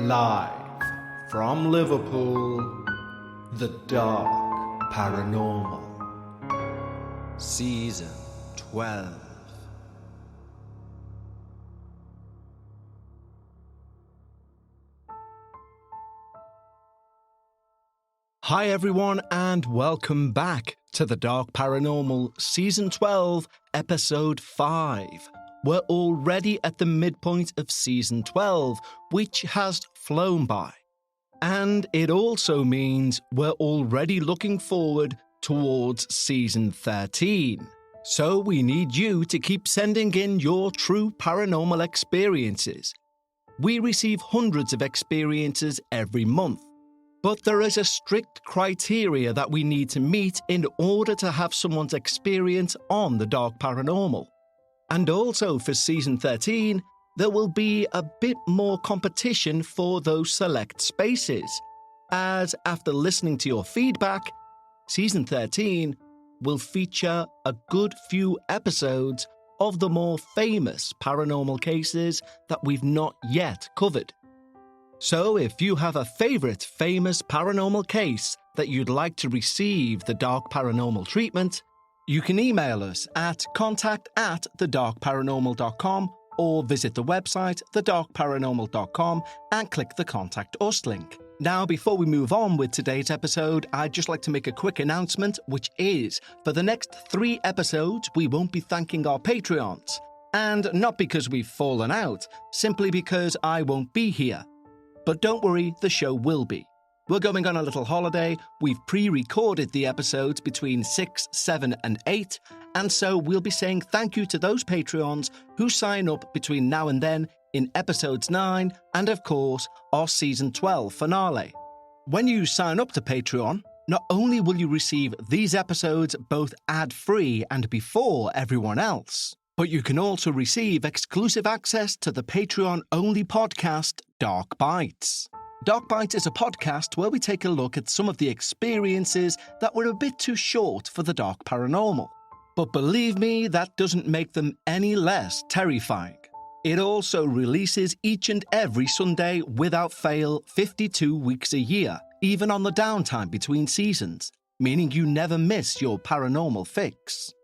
Live from Liverpool, the Dark Paranormal, Season 12. Hi everyone, and welcome back to the Dark Paranormal Season 12, Episode 5. We're already at the midpoint of Season 12, which has flown by. And it also means we're already looking forward towards Season 13. So we need you to keep sending in your true paranormal experiences. We receive hundreds of experiences every month. But there is a strict criteria that we need to meet in order to have someone's experience on the Dark Paranormal. And also for Season 13, there will be a bit more competition for those select spaces, as after listening to your feedback, Season 13 will feature a good few episodes of the more famous paranormal cases that we've not yet covered. So if you have a favourite famous paranormal case that you'd like to receive the Dark Paranormal treatment, you can email us at contact@thedarkparanormal.com or visit the website thedarkparanormal.com and click the Contact Us link. Now, before we move on with today's episode, I'd just like to make a quick announcement, which is, for the next 3 episodes, we won't be thanking our Patreons. And not because we've fallen out, simply because I won't be here. But don't worry, the show will be. We're going on a little holiday, we've pre-recorded the episodes between 6, 7 and 8, and so we'll be saying thank you to those Patreons who sign up between now and then in episodes 9 and of course our Season 12 finale. When you sign up to Patreon, not only will you receive these episodes both ad-free and before everyone else, but you can also receive exclusive access to the Patreon-only podcast Dark Bites. Dark Bites is a podcast where we take a look at some of the experiences that were a bit too short for the Dark Paranormal. But believe me, that doesn't make them any less terrifying. It also releases each and every Sunday without fail 52 weeks a year, even on the downtime between seasons, meaning you never miss your paranormal fix.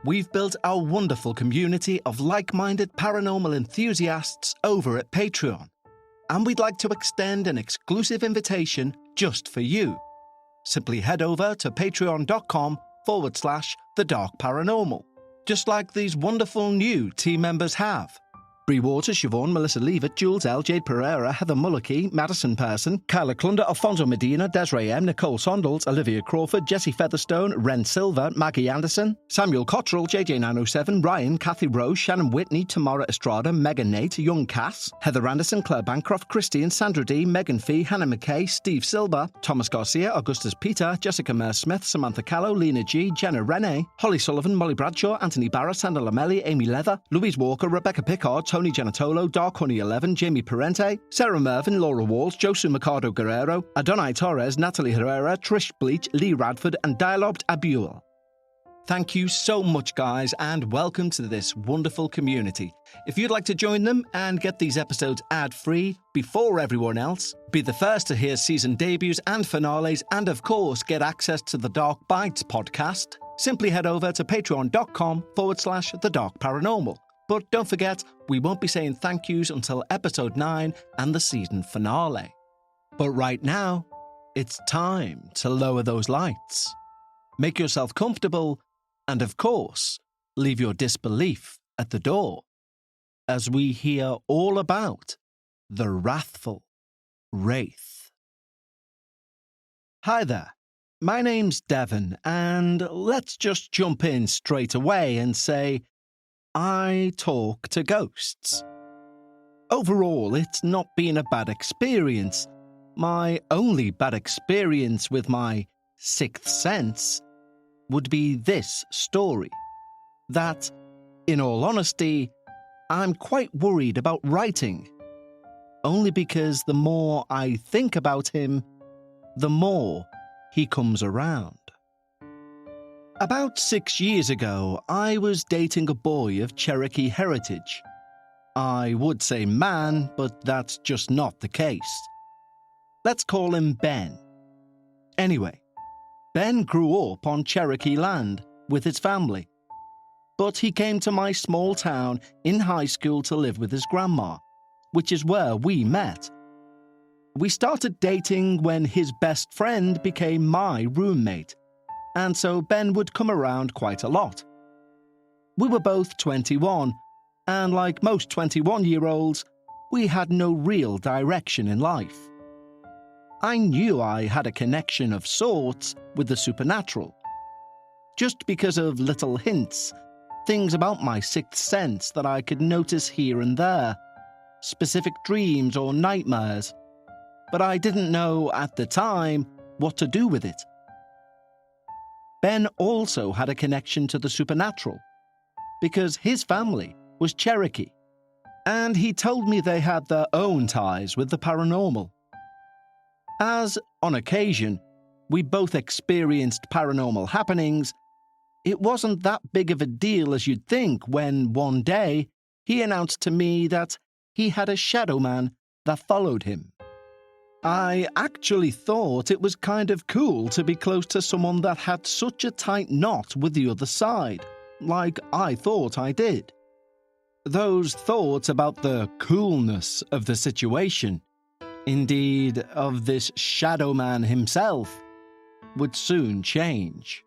We've built our wonderful community of like-minded paranormal enthusiasts over at Patreon. And we'd like to extend an exclusive invitation just for you. Simply head over to patreon.com/The Dark Paranormal, just like these wonderful new team members have. Bree Waters, Siobhan, Melissa Leavitt, Jules L, Jade Pereira, Heather Mullicky, Madison Person, Kyla Clunder, Alfonso Medina, Desiree M, Nicole Sondals, Olivia Crawford, Jessie Featherstone, Ren Silver, Maggie Anderson, Samuel Cottrell, JJ907, Ryan, Kathy Rose, Shannon Whitney, Tamara Estrada, Megan Nate, Young Cass, Heather Anderson, Claire Bancroft, Christine, Sandra D, Megan Fee, Hannah McKay, Steve Silva, Thomas Garcia, Augustus Peter, Jessica Mer-Smith, Samantha Callow, Lena G, Jenna Renee, Holly Sullivan, Molly Bradshaw, Anthony Barra, Sandra Lamelli, Amy Leather, Louise Walker, Rebecca Pickard, Tony Genatolo, Dark Honey 11, Jamie Parente, Sarah Mervyn, Laura Walsh, Josu Mercado Guerrero, Adonai Torres, Natalie Herrera, Trish Bleach, Lee Radford, and Dialogued Abuel. Thank you so much, guys, and welcome to this wonderful community. If you'd like to join them and get these episodes ad-free before everyone else, be the first to hear season debuts and finales, and of course get access to the Dark Bites podcast, simply head over to patreon.com/The Dark Paranormal. But don't forget, we won't be saying thank yous until episode 9 and the season finale. But right now, it's time to lower those lights. Make yourself comfortable, and of course, leave your disbelief at the door, as we hear all about the Wrathful Wraith. Hi there, my name's Devon, and let's just jump in straight away and say, I talk to ghosts. Overall, it's not been a bad experience. My only bad experience with my sixth sense would be this story. That, in all honesty, I'm quite worried about writing. Only because the more I think about him, the more he comes around. About 6 years ago, I was dating a boy of Cherokee heritage. I would say man, but that's just not the case. Let's call him Ben. Anyway, Ben grew up on Cherokee land with his family, but he came to my small town in high school to live with his grandma, which is where we met. We started dating when his best friend became my roommate, and so Ben would come around quite a lot. We were both 21, and like most 21-year-olds, we had no real direction in life. I knew I had a connection of sorts with the supernatural, just because of little hints, things about my sixth sense that I could notice here and there, specific dreams or nightmares, but I didn't know at the time what to do with it. Ben also had a connection to the supernatural, because his family was Cherokee, and he told me they had their own ties with the paranormal. As, on occasion, we both experienced paranormal happenings, it wasn't that big of a deal as you'd think when, one day, he announced to me that he had a shadow man that followed him. I actually thought it was kind of cool to be close to someone that had such a tight knot with the other side, like I thought I did. Those thoughts about the coolness of the situation, indeed of this shadow man himself, would soon change.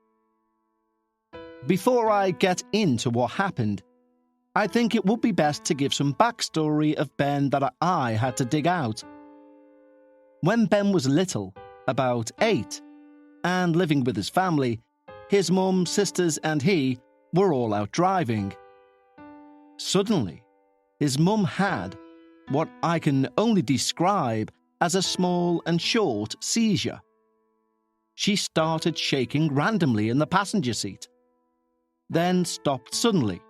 Before I get into what happened, I think it would be best to give some backstory of Ben that I had to dig out. When Ben was little, about 8, and living with his family, his mum, sisters and he were all out driving. Suddenly, his mum had what I can only describe as a small and short seizure. She started shaking randomly in the passenger seat, then stopped suddenly.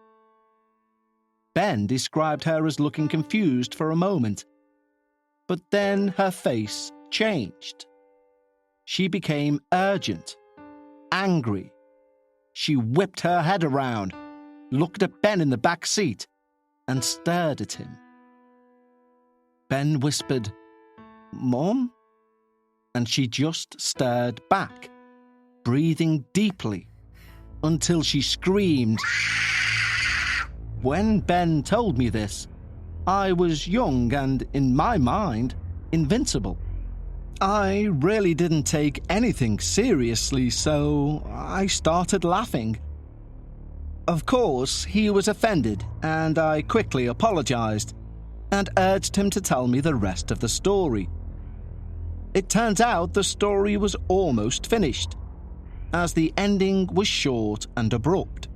Ben described her as looking confused for a moment, but then her face changed. She became urgent, angry. She whipped her head around, looked at Ben in the back seat, and stared at him. Ben whispered, "Mom?" And she just stared back, breathing deeply, until she screamed. When Ben told me this, I was young and, in my mind, invincible. I really didn't take anything seriously, so I started laughing. Of course, he was offended, and I quickly apologized and urged him to tell me the rest of the story. It turns out the story was almost finished, as the ending was short and abrupt.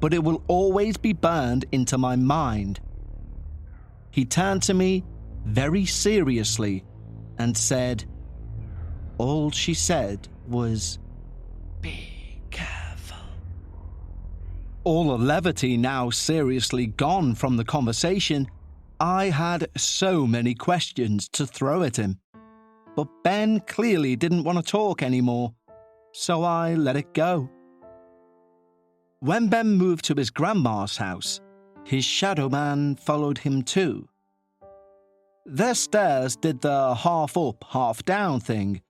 But it will always be burned into my mind. He turned to me very seriously and said, all she said was, "Be careful." All the levity now seriously gone from the conversation, I had so many questions to throw at him. But Ben clearly didn't want to talk anymore, so I let it go. When Ben moved to his grandma's house, his shadow man followed him too. Their stairs did the half up, half down thing,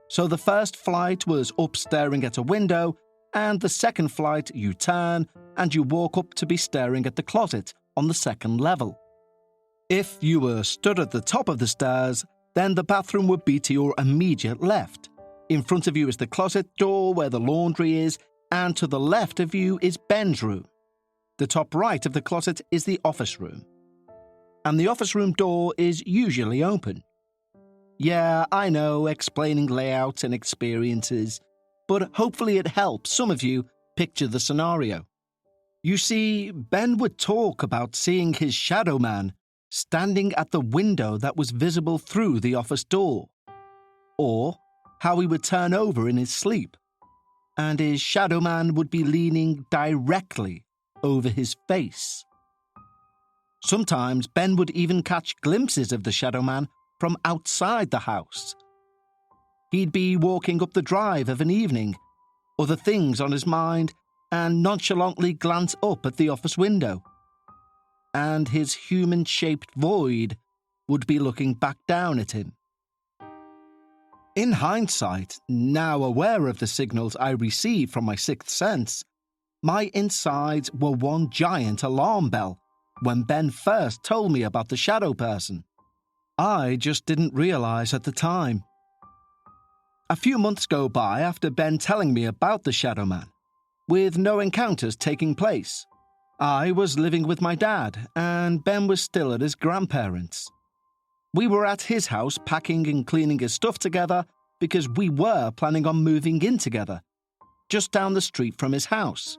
so the first flight was up staring at a window, and the second flight you turn and you walk up to be staring at the closet on the second level. If you were stood at the top of the stairs, then the bathroom would be to your immediate left. In front of you is the closet door where the laundry is, and to the left of you is Ben's room. The top right of the closet is the office room. And the office room door is usually open. Yeah, I know, explaining layouts and experiences, but hopefully it helps some of you picture the scenario. You see, Ben would talk about seeing his shadow man standing at the window that was visible through the office door, or how he would turn over in his sleep, and his shadow man would be leaning directly over his face. Sometimes Ben would even catch glimpses of the shadow man from outside the house. He'd be walking up the drive of an evening, other things on his mind, and nonchalantly glance up at the office window. And his human-shaped void would be looking back down at him. In hindsight, now aware of the signals I received from my sixth sense, my insides were one giant alarm bell when Ben first told me about the shadow person. I just didn't realise at the time. A few months go by after Ben telling me about the shadow man, with no encounters taking place. I was living with my dad, and Ben was still at his grandparents'. We were at his house packing and cleaning his stuff together because we were planning on moving in together, just down the street from his house.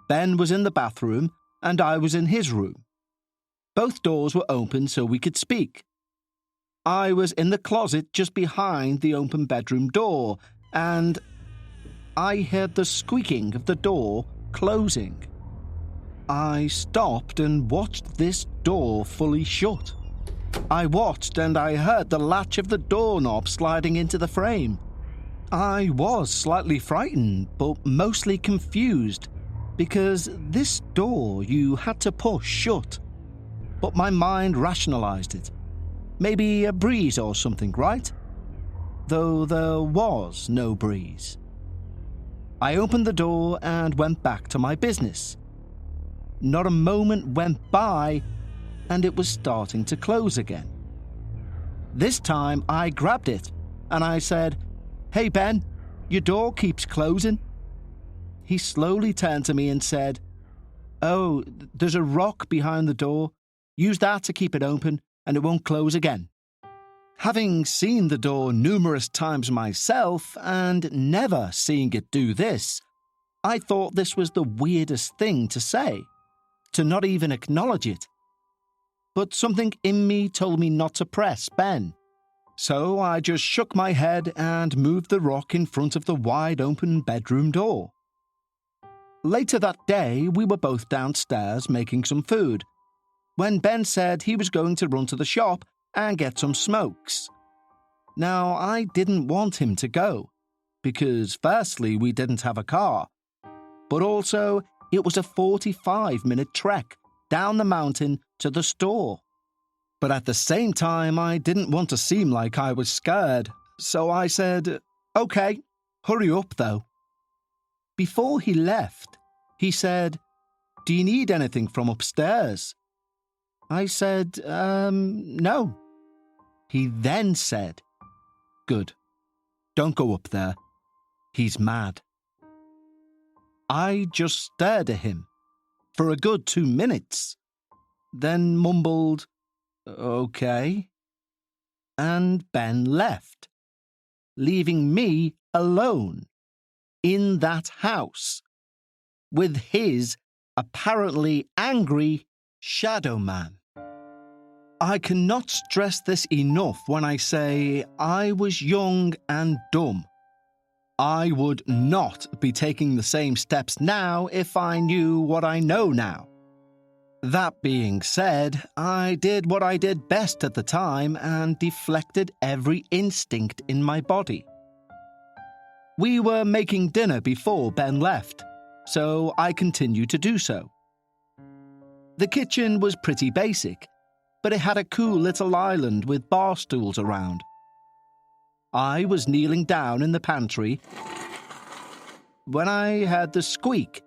Ben was in the bathroom, and I was in his room. Both doors were open so we could speak. I was in the closet just behind the open bedroom door, and I heard the squeaking of the door closing. I stopped and watched this door fully shut. I watched and I heard the latch of the doorknob sliding into the frame. I was slightly frightened, but mostly confused, because this door you had to push shut. But my mind rationalised it. Maybe a breeze or something, right? Though there was no breeze. I opened the door and went back to my business. Not a moment went by, and it was starting to close again. This time I grabbed it, and I said, "Hey Ben, your door keeps closing." He slowly turned to me and said, "Oh, there's a rock behind the door. Use that to keep it open, and it won't close again." Having seen the door numerous times myself, and never seeing it do this, I thought this was the weirdest thing to say, to not even acknowledge it. But something in me told me not to press Ben. So I just shook my head and moved the rock in front of the wide-open bedroom door. Later that day, we were both downstairs making some food, when Ben said he was going to run to the shop and get some smokes. Now, I didn't want him to go, because firstly, we didn't have a car, but also it was a 45-minute trek down the mountain to the store. But at the same time, I didn't want to seem like I was scared, so I said, "Okay, hurry up though." Before he left, he said, "Do you need anything from upstairs?" I said, no. He then said, "Good. Don't go up there. He's mad." I just stared at him for a good 2 minutes, then mumbled, "Okay," and Ben left, leaving me alone in that house with his apparently angry shadow man. I cannot stress this enough when I say I was young and dumb. I would not be taking the same steps now if I knew what I know now. That being said, I did what I did best at the time and deflected every instinct in my body. We were making dinner before Ben left, so I continued to do so. The kitchen was pretty basic, but it had a cool little island with bar stools around. I was kneeling down in the pantry when I heard the squeak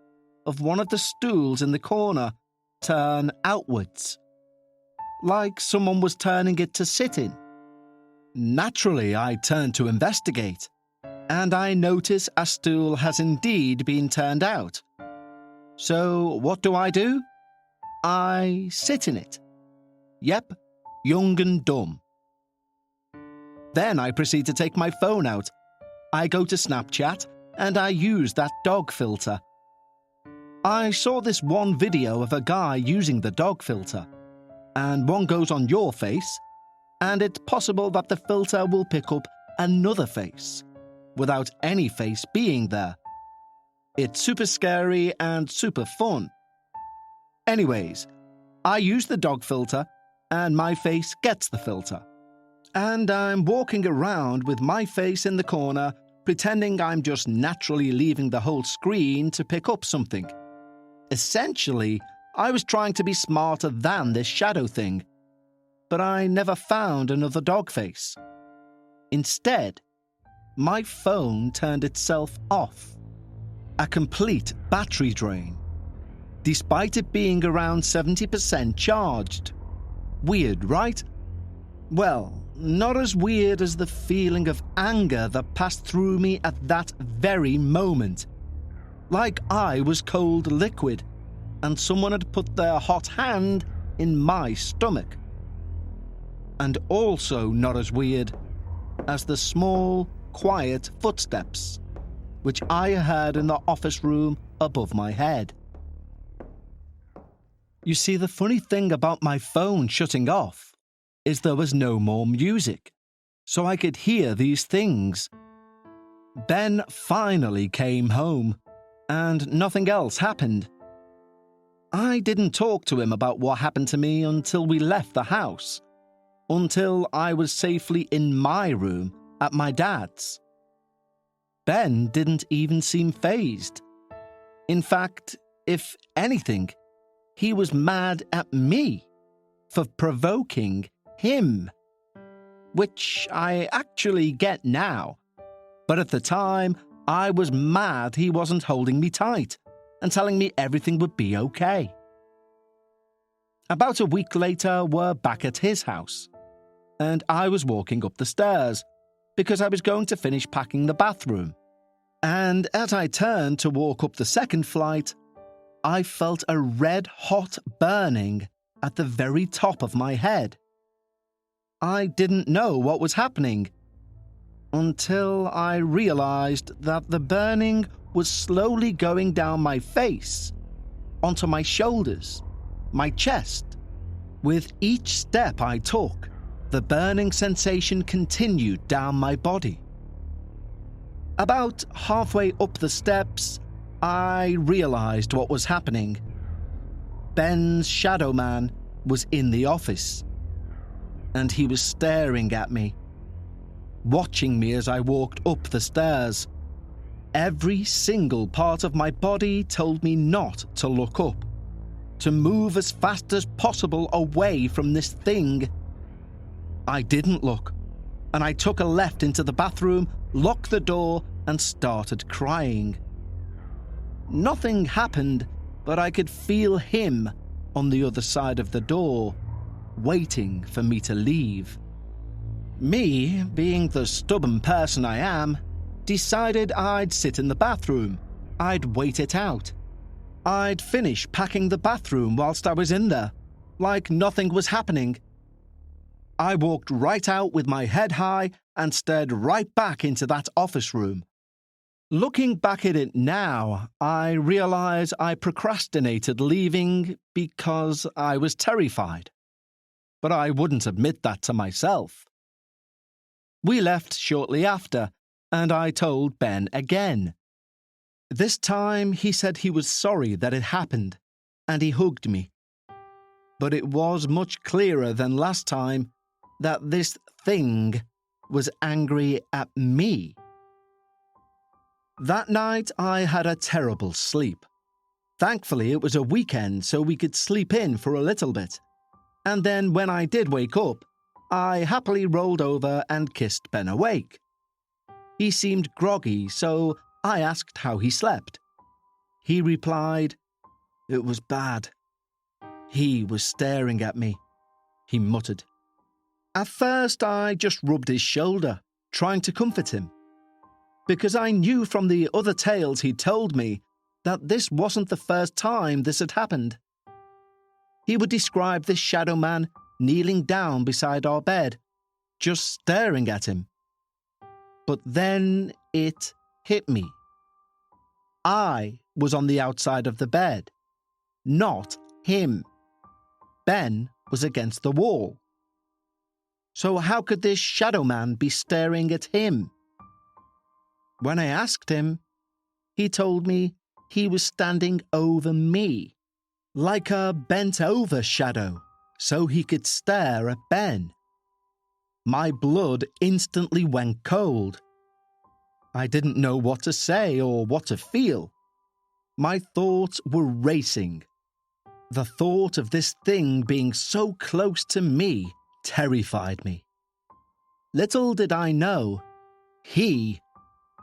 of one of the stools in the corner turn outwards, like someone was turning it to sit in. Naturally, I turned to investigate, and I notice a stool has indeed been turned out. So what do? I sit in it. Yep, young and dumb. Then I proceed to take my phone out. I go to Snapchat, and I use that dog filter. I saw this one video of a guy using the dog filter, and one goes on your face, and it's possible that the filter will pick up another face, without any face being there. It's super scary and super fun. Anyways, I use the dog filter, and my face gets the filter. And I'm walking around with my face in the corner, pretending I'm just naturally leaving the whole screen to pick up something. Essentially, I was trying to be smarter than this shadow thing, but I never found another dog face. Instead, my phone turned itself off. A complete battery drain, despite it being around 70% charged. Weird, right? Well, not as weird as the feeling of anger that passed through me at that very moment. Like I was cold liquid, and someone had put their hot hand in my stomach. And also not as weird as the small, quiet footsteps which I heard in the office room above my head. You see, the funny thing about my phone shutting off is there was no more music, so I could hear these things. Ben finally came home, and nothing else happened. I didn't talk to him about what happened to me until we left the house, until I was safely in my room at my dad's. Ben didn't even seem fazed. In fact, if anything, he was mad at me for provoking him, which I actually get now. But at the time, I was mad he wasn't holding me tight and telling me everything would be okay. About a week later, we're back at his house, and I was walking up the stairs because I was going to finish packing the bathroom. And as I turned to walk up the second flight, I felt a red-hot burning at the very top of my head. I didn't know what was happening until I realized that the burning was slowly going down my face, onto my shoulders, my chest. With each step I took, the burning sensation continued down my body. About halfway up the steps, I realized what was happening. Ben's shadow man was in the office, and he was staring at me, watching me as I walked up the stairs. Every single part of my body told me not to look up, to move as fast as possible away from this thing. I didn't look, and I took a left into the bathroom, locked the door, and started crying. Nothing happened, but I could feel him on the other side of the door, waiting for me to leave. Me, being the stubborn person I am, decided I'd sit in the bathroom. I'd wait it out. I'd finish packing the bathroom whilst I was in there, like nothing was happening. I walked right out with my head high and stared right back into that office room. Looking back at it now, I realize I procrastinated leaving because I was terrified. But I wouldn't admit that to myself. We left shortly after, and I told Ben again. This time he said he was sorry that it happened, and he hugged me. But it was much clearer than last time that this thing was angry at me. That night I had a terrible sleep. Thankfully it was a weekend so we could sleep in for a little bit. And then when I did wake up, I happily rolled over and kissed Ben awake. He seemed groggy, so I asked how he slept. He replied, "It was bad." He was staring at me. He muttered. At first I just rubbed his shoulder, trying to comfort him, because I knew from the other tales he'd told me that this wasn't the first time this had happened. He would describe this shadow man kneeling down beside our bed, just staring at him. But then it hit me. I was on the outside of the bed, not him. Ben was against the wall. So how could this shadow man be staring at him? When I asked him, he told me he was standing over me, like a bent-over shadow, so he could stare at Ben. My blood instantly went cold. I didn't know what to say or what to feel. My thoughts were racing. The thought of this thing being so close to me terrified me. Little did I know, he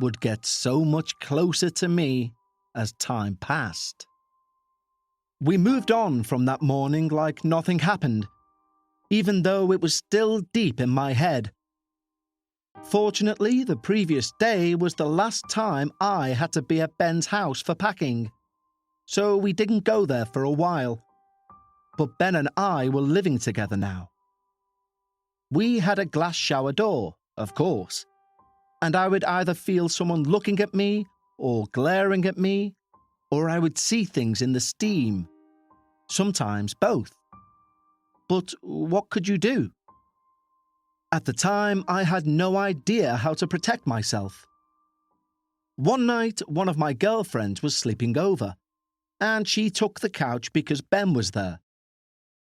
would get so much closer to me as time passed. We moved on from that morning like nothing happened, even though it was still deep in my head. Fortunately, the previous day was the last time I had to be at Ben's house for packing, so we didn't go there for a while. But Ben and I were living together now. We had a glass shower door, of course, and I would either feel someone looking at me or glaring at me, or I would see things in the steam, sometimes both. But what could you do? At the time, I had no idea how to protect myself. One night, one of my girlfriends was sleeping over, and she took the couch because Ben was there.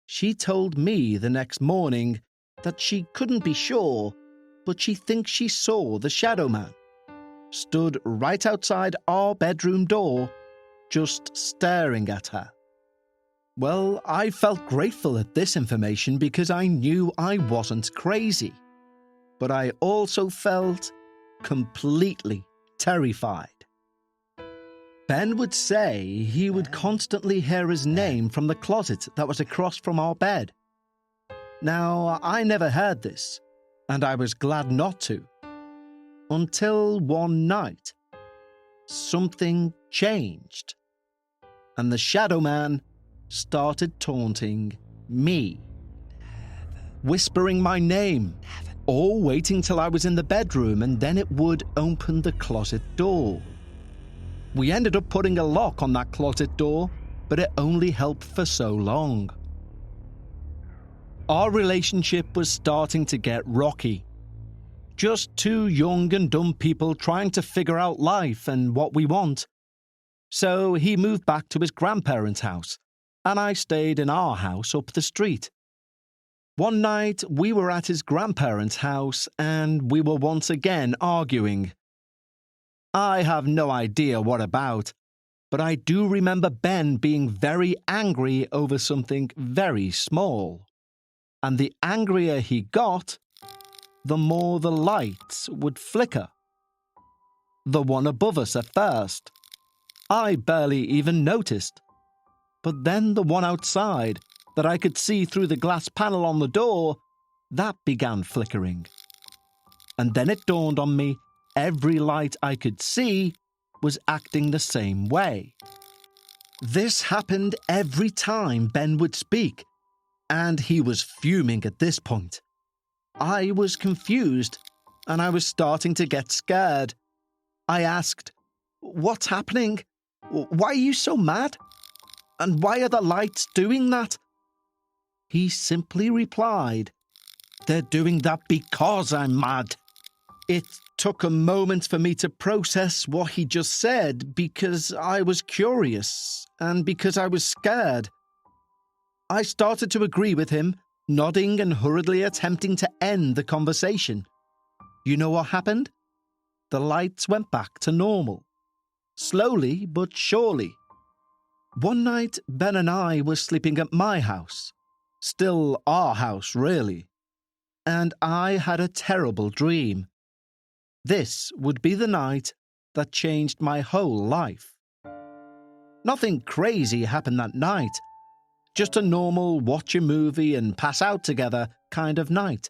She told me the next morning that she couldn't be sure, but she thinks she saw the Shadow Man, stood right outside our bedroom door, just staring at her. Well, I felt grateful at this information because I knew I wasn't crazy, but I also felt completely terrified. Ben would say he would constantly hear his name from the closet that was across from our bed. Now, I never heard this, and I was glad not to. Until one night, something changed, and the Shadow Man started taunting me, whispering my name, or waiting till I was in the bedroom, and then it would open the closet door. We ended up putting a lock on that closet door, but it only helped for so long. Our relationship was starting to get rocky. Just two young and dumb people trying to figure out life and what we want. So he moved back to his grandparents' house, and I stayed in our house up the street. One night, we were at his grandparents' house, and we were once again arguing. I have no idea what about, but I do remember Ben being very angry over something very small. And the angrier he got, the more the lights would flicker. The one above us at first. I barely even noticed. But then the one outside, that I could see through the glass panel on the door, that began flickering. And then it dawned on me, every light I could see was acting the same way. This happened every time Ben would speak, and he was fuming at this point. I was confused, and I was starting to get scared. I asked, "What's happening? Why are you so mad? And why are the lights doing that?" He simply replied, "They're doing that because I'm mad." It took a moment for me to process what he just said because I was curious and because I was scared. I started to agree with him, nodding and hurriedly attempting to end the conversation. You know what happened? The lights went back to normal. Slowly but surely. One night, Ben and I were sleeping at my house. Still our house, really. And I had a terrible dream. This would be the night that changed my whole life. Nothing crazy happened that night. Just a normal watch a movie and pass out together kind of night.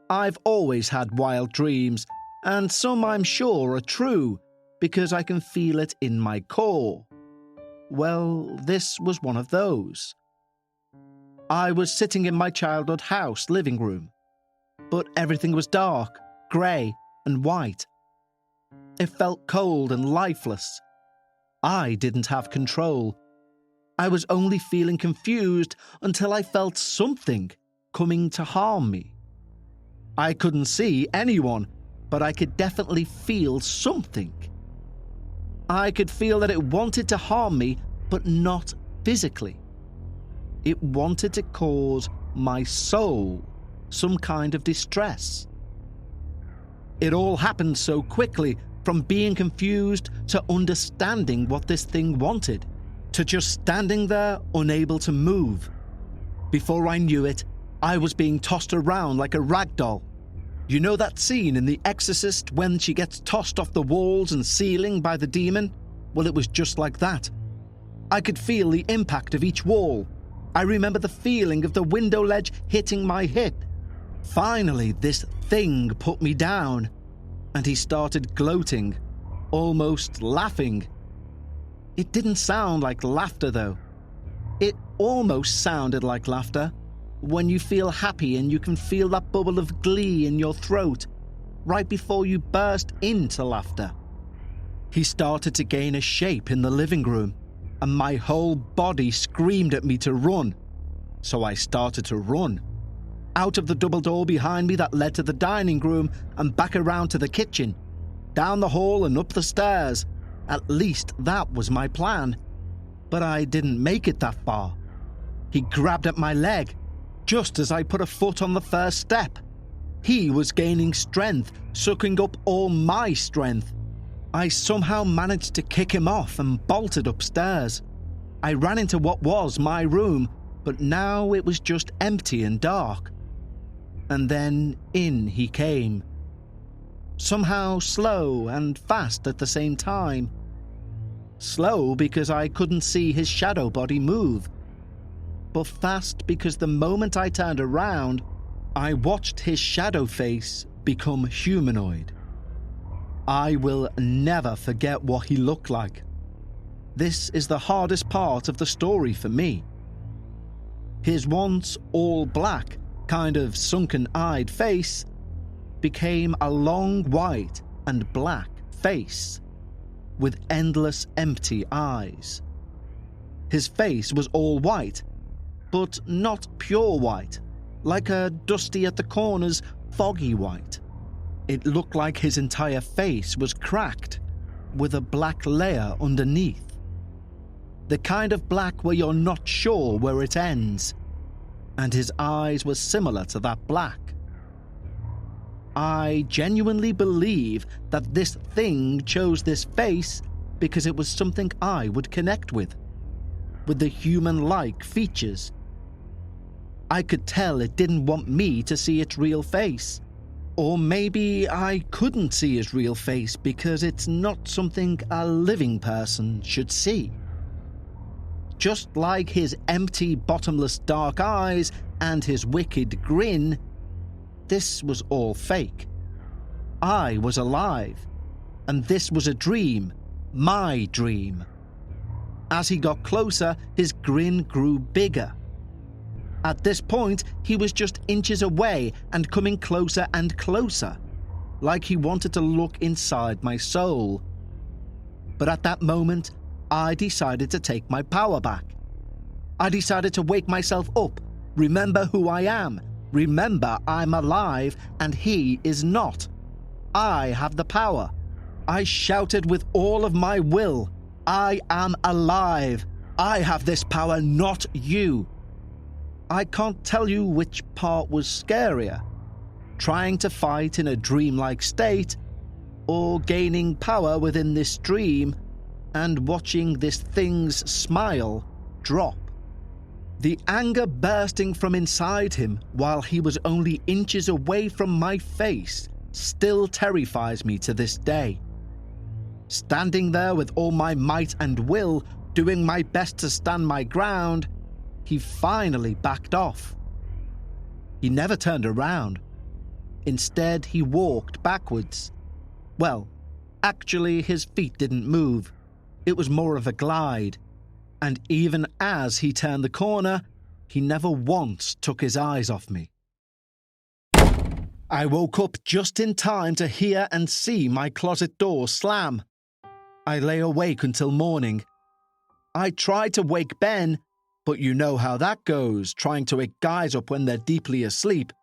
I've always had wild dreams, and some I'm sure are true because I can feel it in my core. Well, this was one of those. I was sitting in my childhood house living room, but everything was dark, grey and white. It felt cold and lifeless. I didn't have control. I was only feeling confused until I felt something coming to harm me. I couldn't see anyone, but I could definitely feel something. I could feel that it wanted to harm me, but not physically. It wanted to cause my soul some kind of distress. It all happened so quickly, from being confused to understanding what this thing wanted, to just standing there unable to move. Before I knew it, I was being tossed around like a rag doll, You know that scene in The Exorcist when she gets tossed off the walls and ceiling by the demon? Well, it was just like that. I could feel the impact of each wall. I remember the feeling of the window ledge hitting my hip. Finally, this thing put me down, and he started gloating, almost laughing. It didn't sound like laughter, though. It almost sounded like laughter, when you feel happy and you can feel that bubble of glee in your throat right before you burst into laughter. He started to gain a shape in the living room, and my whole body screamed at me to run. So I started to run. Out of the double door behind me that led to the dining room and back around to the kitchen, down the hall and up the stairs. At least that was my plan. But I didn't make it that far. He grabbed at my leg, just as I put a foot on the first step. He was gaining strength, sucking up all my strength. I somehow managed to kick him off and bolted upstairs. I ran into what was my room, but now it was just empty and dark. And then in he came. Somehow slow and fast at the same time. Slow because I couldn't see his shadow body move, but fast because the moment I turned around, I watched his shadow face become humanoid. I will never forget what he looked like. This is the hardest part of the story for me. His once all black, kind of sunken-eyed face became a long white and black face with endless empty eyes. His face was all white, but not pure white, like a dusty at the corners, foggy white. It looked like his entire face was cracked, with a black layer underneath. The kind of black where you're not sure where it ends, and his eyes were similar to that black. I genuinely believe that this thing chose this face because it was something I would connect with the human-like features. I could tell it didn't want me to see its real face. Or maybe I couldn't see his real face because it's not something a living person should see. Just like his empty, bottomless dark eyes and his wicked grin, this was all fake. I was alive, and this was a dream, my dream. As he got closer, his grin grew bigger. At this point, he was just inches away and coming closer and closer, like he wanted to look inside my soul. But at that moment, I decided to take my power back. I decided to wake myself up, remember who I am, remember I'm alive and he is not. I have the power. I shouted with all of my will, I am alive. I have this power, not you. I can't tell you which part was scarier, trying to fight in a dreamlike state, or gaining power within this dream and watching this thing's smile drop. The anger bursting from inside him while he was only inches away from my face still terrifies me to this day. Standing there with all my might and will, doing my best to stand my ground, he finally backed off. He never turned around. Instead, he walked backwards. Well, actually, his feet didn't move. It was more of a glide. And even as he turned the corner, he never once took his eyes off me. I woke up just in time to hear and see my closet door slam. I lay awake until morning. I tried to wake Ben, but you know how that goes, trying to wake guys up when they're deeply asleep.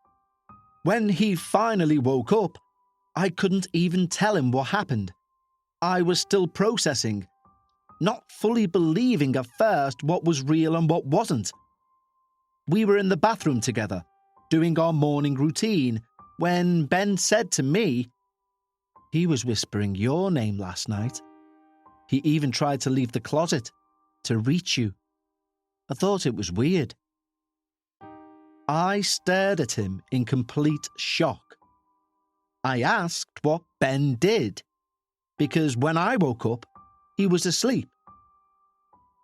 When he finally woke up, I couldn't even tell him what happened. I was still processing, not fully believing at first what was real and what wasn't. We were in the bathroom together, doing our morning routine, when Ben said to me, "He was whispering your name last night. He even tried to leave the closet to reach you. I thought it was weird." I stared at him in complete shock. I asked what Ben did, because when I woke up, he was asleep.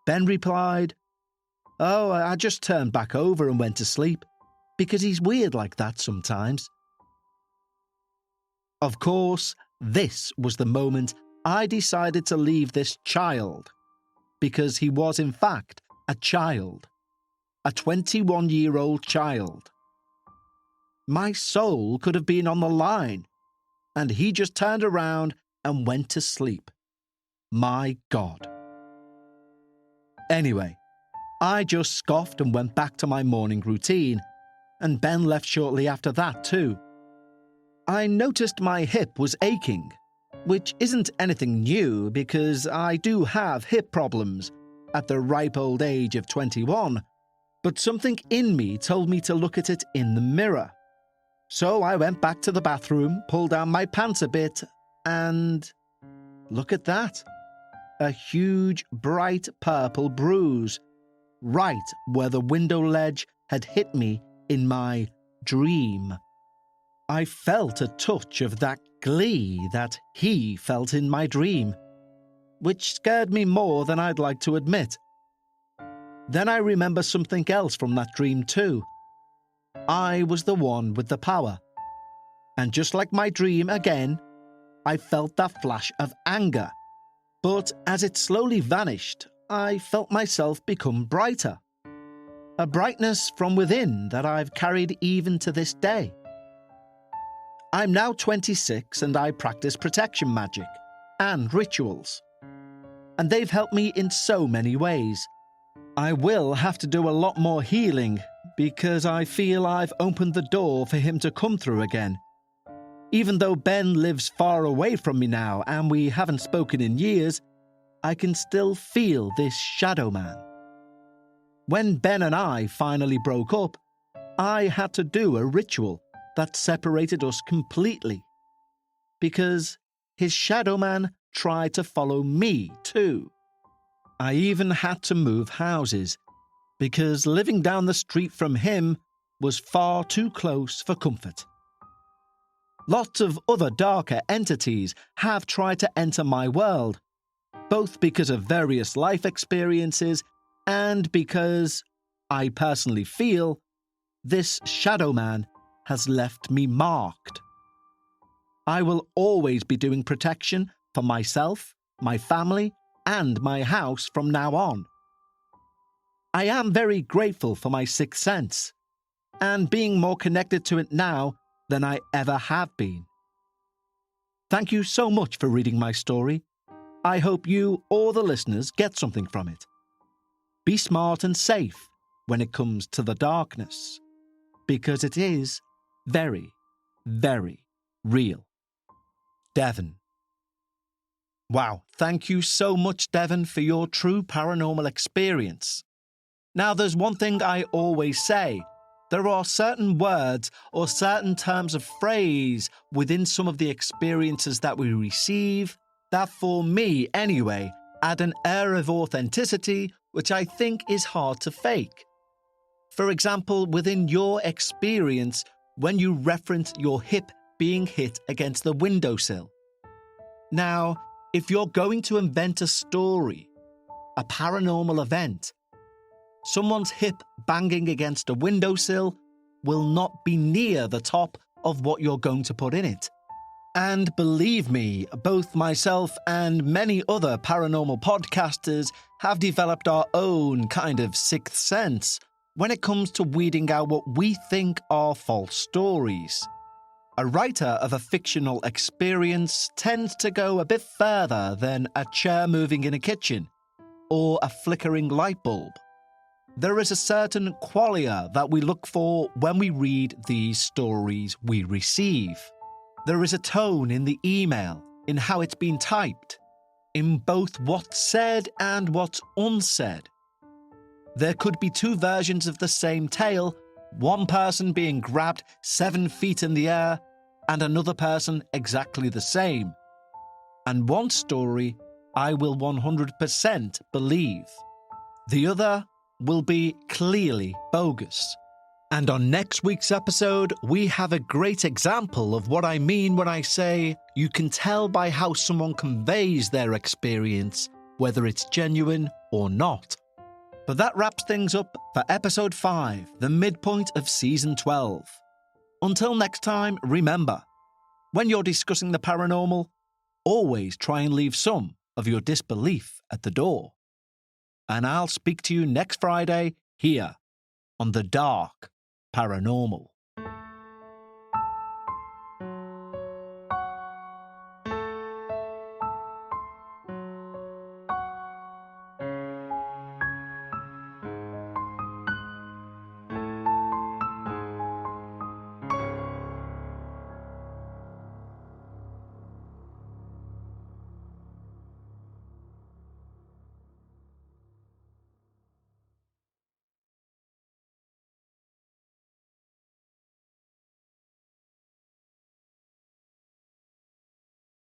Ben replied, "Oh, I just turned back over and went to sleep, because he's weird like that sometimes." Of course, this was the moment I decided to leave this child, because he was in fact a child, a 21-year-old child. My soul could have been on the line, and he just turned around and went to sleep. My God. Anyway, I just scoffed and went back to my morning routine, and Ben left shortly after that too. I noticed my hip was aching, which isn't anything new because I do have hip problems at the ripe old age of 21, but something in me told me to look at it in the mirror. So I went back to the bathroom, pulled down my pants a bit, and look at that. A huge, bright purple bruise, right where the window ledge had hit me in my dream. I felt a touch of that glee that he felt in my dream, which scared me more than I'd like to admit. Then I remember something else from that dream too. I was the one with the power. And just like my dream again, I felt that flash of anger. But as it slowly vanished, I felt myself become brighter. A brightness from within that I've carried even to this day. I'm now 26 and I practice protection magic and rituals. And they've helped me in so many ways. I will have to do a lot more healing because I feel I've opened the door for him to come through again. Even though Ben lives far away from me now and we haven't spoken in years, I can still feel this shadow man. When Ben and I finally broke up, I had to do a ritual that separated us completely. Because his shadow man tried to follow me too. I even had to move houses, because living down the street from him was far too close for comfort. Lots of other darker entities have tried to enter my world, both because of various life experiences and because I personally feel this shadow man has left me marked. I will always be doing protection for myself, my family, and my house from now on. I am very grateful for my sixth sense, and being more connected to it now than I ever have been. Thank you so much for reading my story. I hope you or the listeners get something from it. Be smart and safe when it comes to the darkness, because it is very, very real. Devon. Wow, thank you so much, Devon, for your true paranormal experience. Now, there's one thing I always say. There are certain words or certain terms of phrase within some of the experiences that we receive that, for me anyway, add an air of authenticity which I think is hard to fake. For example, within your experience, when you reference your hip being hit against the windowsill. Now, if you're going to invent a story, a paranormal event, someone's hip banging against a windowsill will not be near the top of what you're going to put in it. And believe me, both myself and many other paranormal podcasters have developed our own kind of sixth sense when it comes to weeding out what we think are false stories. A writer of a fictional experience tends to go a bit further than a chair moving in a kitchen or a flickering light bulb. There is a certain qualia that we look for when we read these stories we receive. There is a tone in the email, in how it's been typed, in both what's said and what's unsaid. There could be two versions of the same tale, one person being grabbed 7 feet in the air and another person exactly the same. And one story I will 100% believe. The other will be clearly bogus. And on next week's episode, we have a great example of what I mean when I say you can tell by how someone conveys their experience whether it's genuine or not. But that wraps things up for episode 5, the midpoint of season 12. Until next time, remember, when you're discussing the paranormal, always try and leave some of your disbelief at the door. And I'll speak to you next Friday here on the Dark Paranormal.